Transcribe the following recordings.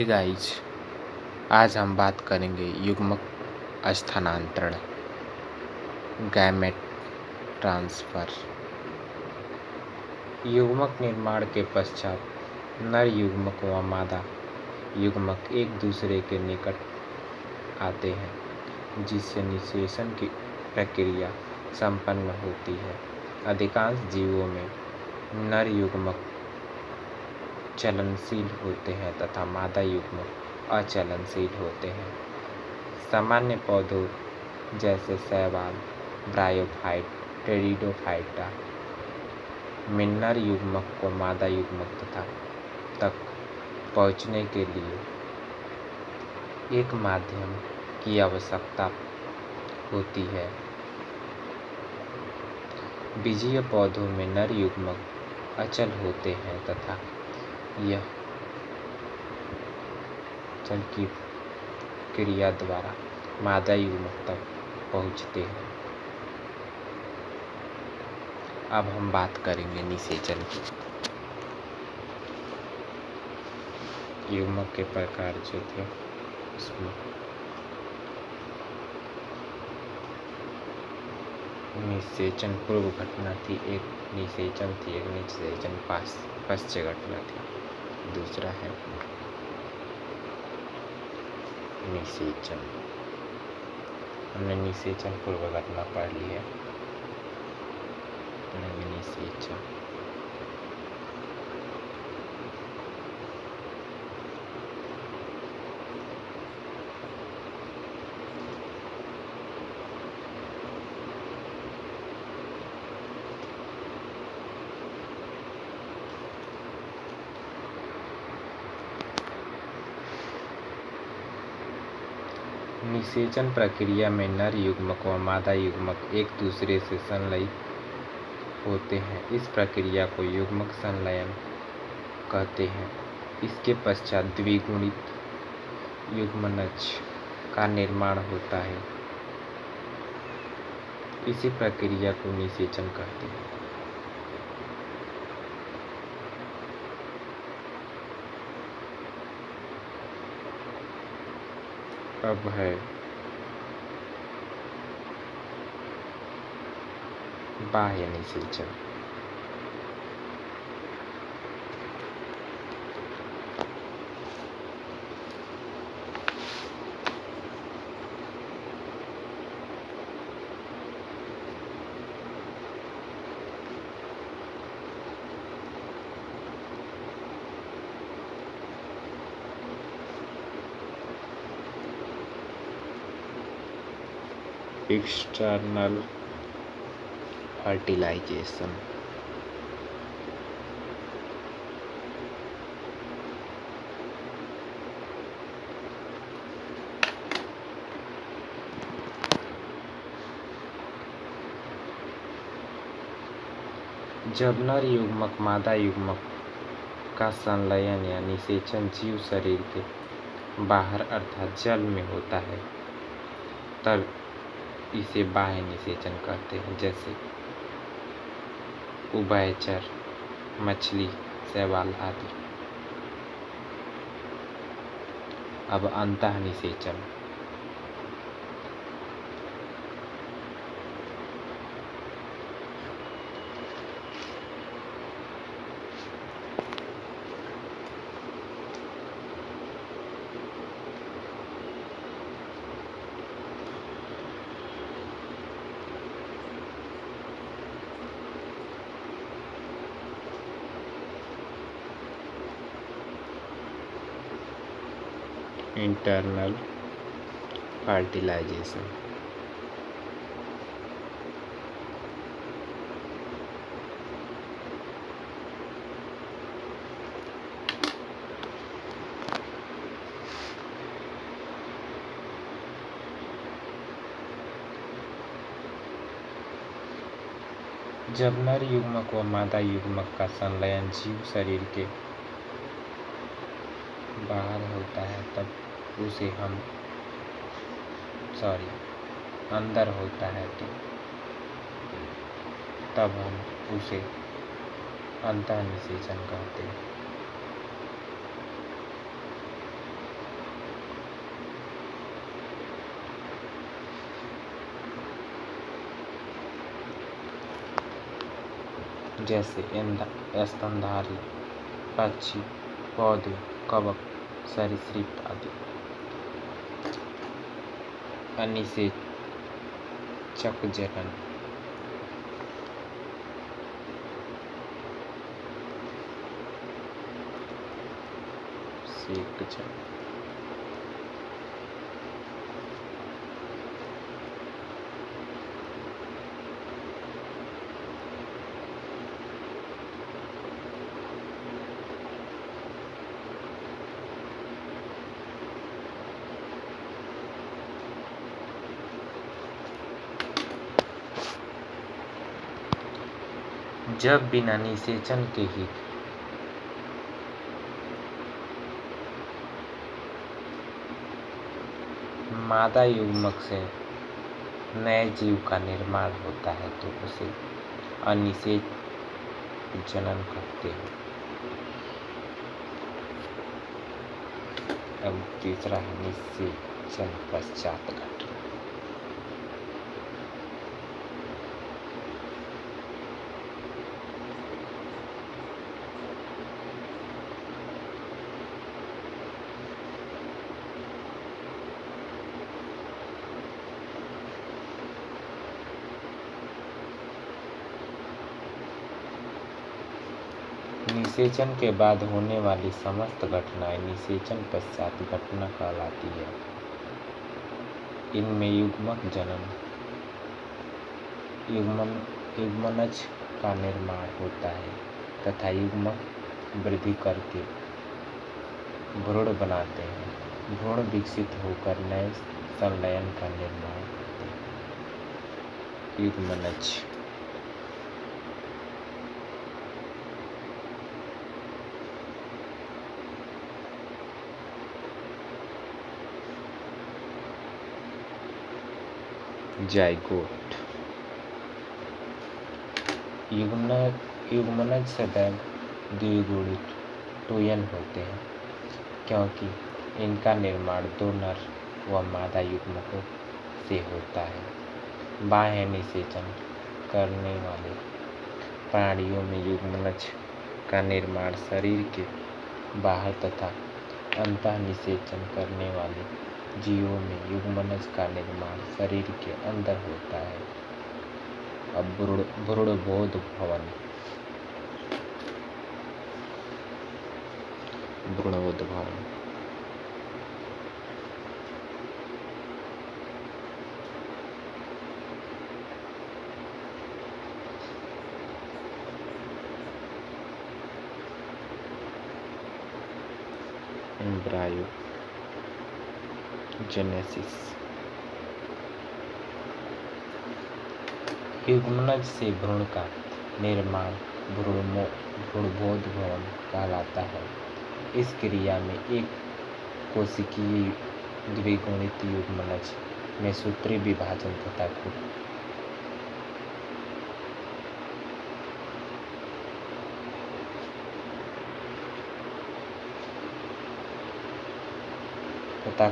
Guys, आज हम बात करेंगे युग्मक स्थानांतरण, गैमेट ट्रांसफर। युग्मक निर्माण के पश्चात नर युग्मक व मादा युग्मक एक दूसरे के निकट आते हैं, जिससे निषेचन की प्रक्रिया संपन्न होती है। अधिकांश जीवों में नर युग्मक चलनशील होते हैं तथा मादा युग्मक अचलनशील होते हैं। सामान्य पौधों जैसे शैवाल, ब्रायोफाइट, टेरिडोफाइटा में नर युग्मक को मादा युग्मक तक पहुँचने के लिए एक माध्यम की आवश्यकता होती है। बीजीय पौधों में नर युग्मक अचल होते हैं तथा यह चल की क्रिया द्वारा मादा युग्मक तक पहुँचते हैं। अब हम बात करेंगे निषेचन की। युग्मक के प्रकार जो थे उसमें निषेचन पूर्व घटना थी, एक निषेचन थी, एक निषेचन पश्चात घटना थी। दूसरा है निषेचन। हमने निषेचन पूर्व घटना पढ़ ली है। निषेचन निषेचन प्रक्रिया में नर युग्मक व मादा युग्मक एक दूसरे से संलयित होते हैं। इस प्रक्रिया को युग्मक संलयन कहते हैं। इसके पश्चात द्विगुणित युग्मनज का निर्माण होता है। इसी प्रक्रिया को निषेचन कहते हैं। अब है बाह्य निषेचन। External fertilization. जब नर युग्मक मादा युग्मक का संलयन या निषेचन जीव शरीर के बाहर अर्थात जल में होता है, तब इसे बाह्य निषेचन कहते हैं। जैसे उभयचर, मछली, शैवाल आदि। अब अंतः निषेचन। Internal fertilization. जब नर युग्मक व मादा युग्मक का संलयन जीव शरीर के बाहर होता है, तब उसे अंदर होता है, तो तब हम उसे अंतः निषेचन कहते हैं। जैसे स्तनधारी पक्षी, पौधे, कवक, सरीसृप आदि। अनिषेचक जनन जब बिना निषेचन के ही मादा युग्मक से नए जीव का निर्माण होता है तो उसे अनिषेच जनन कहते हैं। अब तीसरा है निषेचन पश्चात घटना। निषेचन के बाद होने वाली समस्त घटनाएं निषेचन पश्चात घटना कहलाती है। इनमें युग्मक जनन, युग्मनज का निर्माण होता है तथा युग्मक वृद्धि करके भ्रूण बनाते हैं। भ्रूण विकसित होकर नए संलयन का निर्माण करते हैं। युग्मनज जाइगोट। युग्मनज सदैव द्विगुणित टोयन होते हैं क्योंकि इनका निर्माण दो नर व मादा युग्मकों से होता है। बाह्य निषेचन करने वाले प्राणियों में युग्मनज का निर्माण शरीर के बाहर तथा अंतः निषेचन करने वाले जीवों में युग्मनज का निर्माण शरीर के अंदर होता है। अब भ्रूणबोध भवन। Embryo genesis. युग्मनज से भ्रूण का निर्माण भ्रूणबोध भवन कहलाता है। इस क्रिया में एक कोशिकीय द्विगुणित युग्मनज में सूत्री विभाजन तथा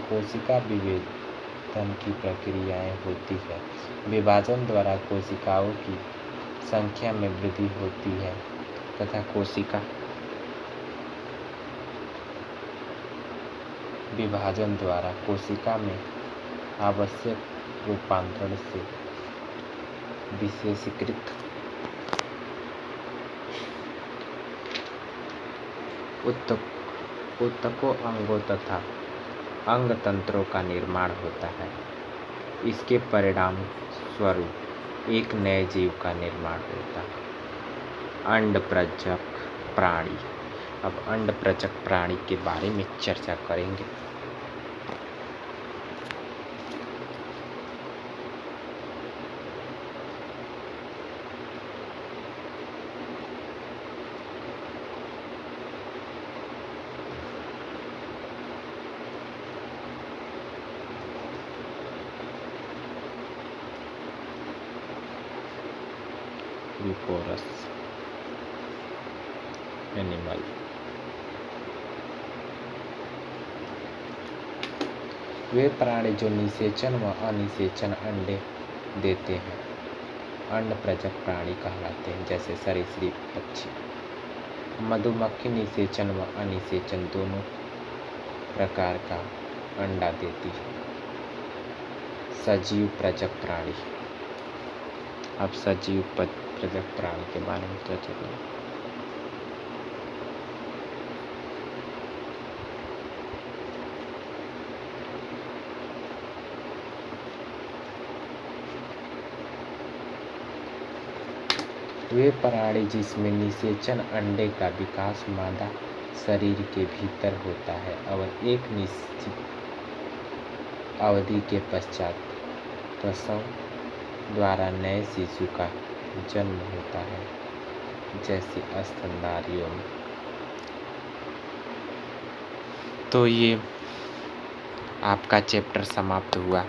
कोशिका विभेदन की प्रक्रियाएं होती है। विभाजन द्वारा कोशिकाओं की संख्या में वृद्धि होती है तथा कोशिका विभाजन द्वारा कोशिका में आवश्यक रूपांतरण से विशेषीकृत ऊतकों, अंगों तथा अंग तंत्रों का निर्माण होता है। इसके परिणाम स्वरूप एक नए जीव का निर्माण होता है। अंडप्रचक प्राणी। अब अंडप्रचक प्राणी के बारे में चर्चा करेंगे। विपोरस एनिमल। वे प्राणी जो निषेचन व अनिषेचन अंडे देते हैं। अन्नप्रजक प्राणी कहलाते हैं, जैसे सरीसृप पक्षी। मधुमक्खी निषेचन व अनिषेचन दोनों प्रकार का अंडा देती है। सजीव प्रजक प्राणी। अब सजीव प्रजक प्राणी के बारे में चर्चा करें। वे प्राणी जिसमें निषेचन अंडे का विकास मादा शरीर के भीतर होता है और एक निश्चित अवधि के पश्चात प्रसव द्वारा नए शिशु का जन्म होता है, जैसे स्तनधारियों में। तो ये आपका चैप्टर समाप्त हुआ।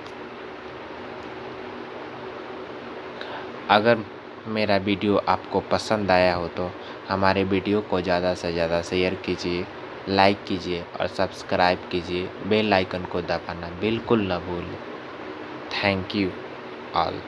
अगर मेरा वीडियो आपको पसंद आया हो तो हमारे वीडियो को ज़्यादा से ज़्यादा शेयर कीजिए, लाइक कीजिए और सब्सक्राइब कीजिए। बेल आइकन को दबाना बिल्कुल न भूलें। Thank you all.